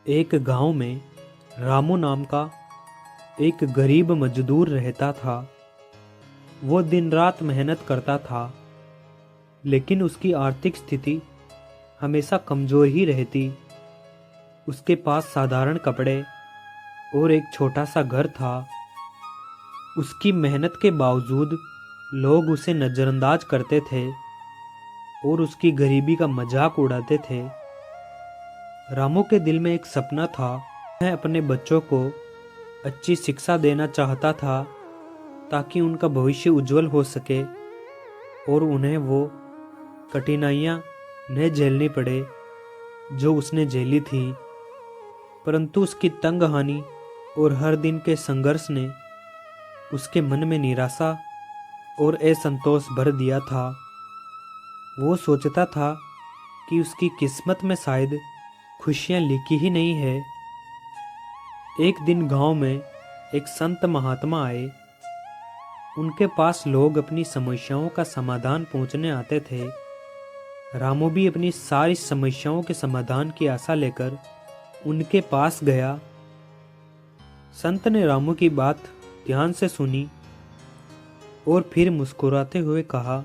एक गांव में रामू नाम का एक गरीब मजदूर रहता था। वो दिन रात मेहनत करता था, लेकिन उसकी आर्थिक स्थिति हमेशा कमज़ोर ही रहती। उसके पास साधारण कपड़े और एक छोटा सा घर था। उसकी मेहनत के बावजूद लोग उसे नज़रअंदाज करते थे और उसकी गरीबी का मजाक उड़ाते थे। रामू के दिल में एक सपना था। वह अपने बच्चों को अच्छी शिक्षा देना चाहता था ताकि उनका भविष्य उज्जवल हो सके और उन्हें वो कठिनाइयाँ न झेलनी पड़े जो उसने झेली थी। परंतु उसकी तंगहानी और हर दिन के संघर्ष ने उसके मन में निराशा और असंतोष भर दिया था। वो सोचता था कि उसकी किस्मत में शायद खुशियाँ लिखी ही नहीं है। एक दिन गांव में एक संत महात्मा आए। उनके पास लोग अपनी समस्याओं का समाधान पूछने आते थे। रामू भी अपनी सारी समस्याओं के समाधान की आशा लेकर उनके पास गया। संत ने रामू की बात ध्यान से सुनी और फिर मुस्कुराते हुए कहा,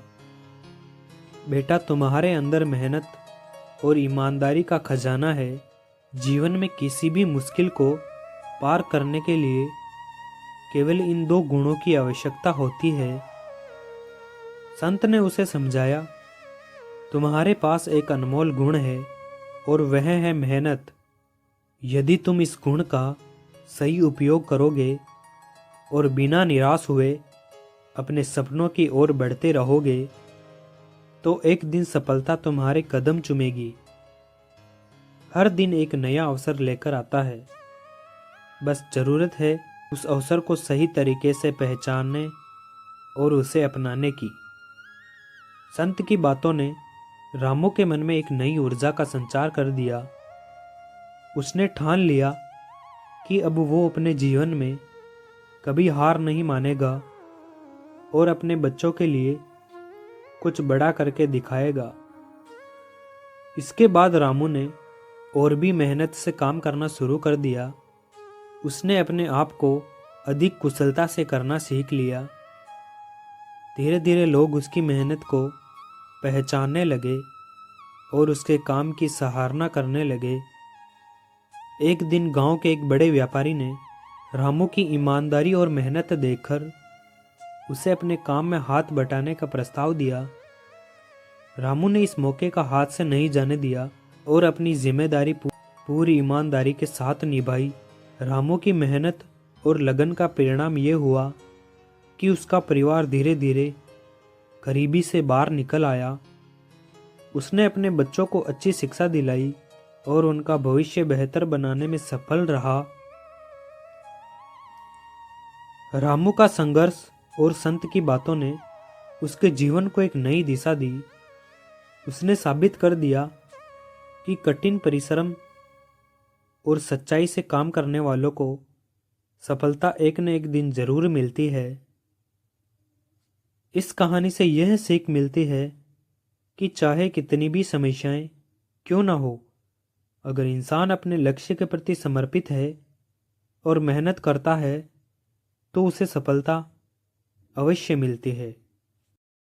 बेटा, तुम्हारे अंदर मेहनत और ईमानदारी का खजाना है। जीवन में किसी भी मुश्किल को पार करने के लिए केवल इन दो गुणों की आवश्यकता होती है। संत ने उसे समझाया, तुम्हारे पास एक अनमोल गुण है और वह है मेहनत। यदि तुम इस गुण का सही उपयोग करोगे और बिना निराश हुए अपने सपनों की ओर बढ़ते रहोगे तो एक दिन सफलता तुम्हारे कदम चूमेगी। हर दिन एक नया अवसर लेकर आता है, बस ज़रूरत है उस अवसर को सही तरीके से पहचानने और उसे अपनाने की। संत की बातों ने रामू के मन में एक नई ऊर्जा का संचार कर दिया। उसने ठान लिया कि अब वो अपने जीवन में कभी हार नहीं मानेगा और अपने बच्चों के लिए कुछ बड़ा करके दिखाएगा। इसके बाद रामू ने और भी मेहनत से काम करना शुरू कर दिया। उसने अपने आप को अधिक कुशलता से करना सीख लिया। धीरे धीरे लोग उसकी मेहनत को पहचानने लगे और उसके काम की सराहना करने लगे। एक दिन गांव के एक बड़े व्यापारी ने रामू की ईमानदारी और मेहनत देखकर उसे अपने काम में हाथ बटाने का प्रस्ताव दिया। रामू ने इस मौके का हाथ से नहीं जाने दिया और अपनी जिम्मेदारी पूरी ईमानदारी के साथ निभाई। रामू की मेहनत और लगन का परिणाम ये हुआ कि उसका परिवार धीरे धीरे गरीबी से बाहर निकल आया। उसने अपने बच्चों को अच्छी शिक्षा दिलाई और उनका भविष्य बेहतर बनाने में सफल रहा। रामू का संघर्ष और संत की बातों ने उसके जीवन को एक नई दिशा दी। उसने साबित कर दिया कि कठिन परिश्रम और सच्चाई से काम करने वालों को सफलता एक न एक दिन जरूर मिलती है। इस कहानी से यह सीख मिलती है कि चाहे कितनी भी समस्याएं क्यों ना हो, अगर इंसान अपने लक्ष्य के प्रति समर्पित है और मेहनत करता है तो उसे सफलता अवश्य मिलती है।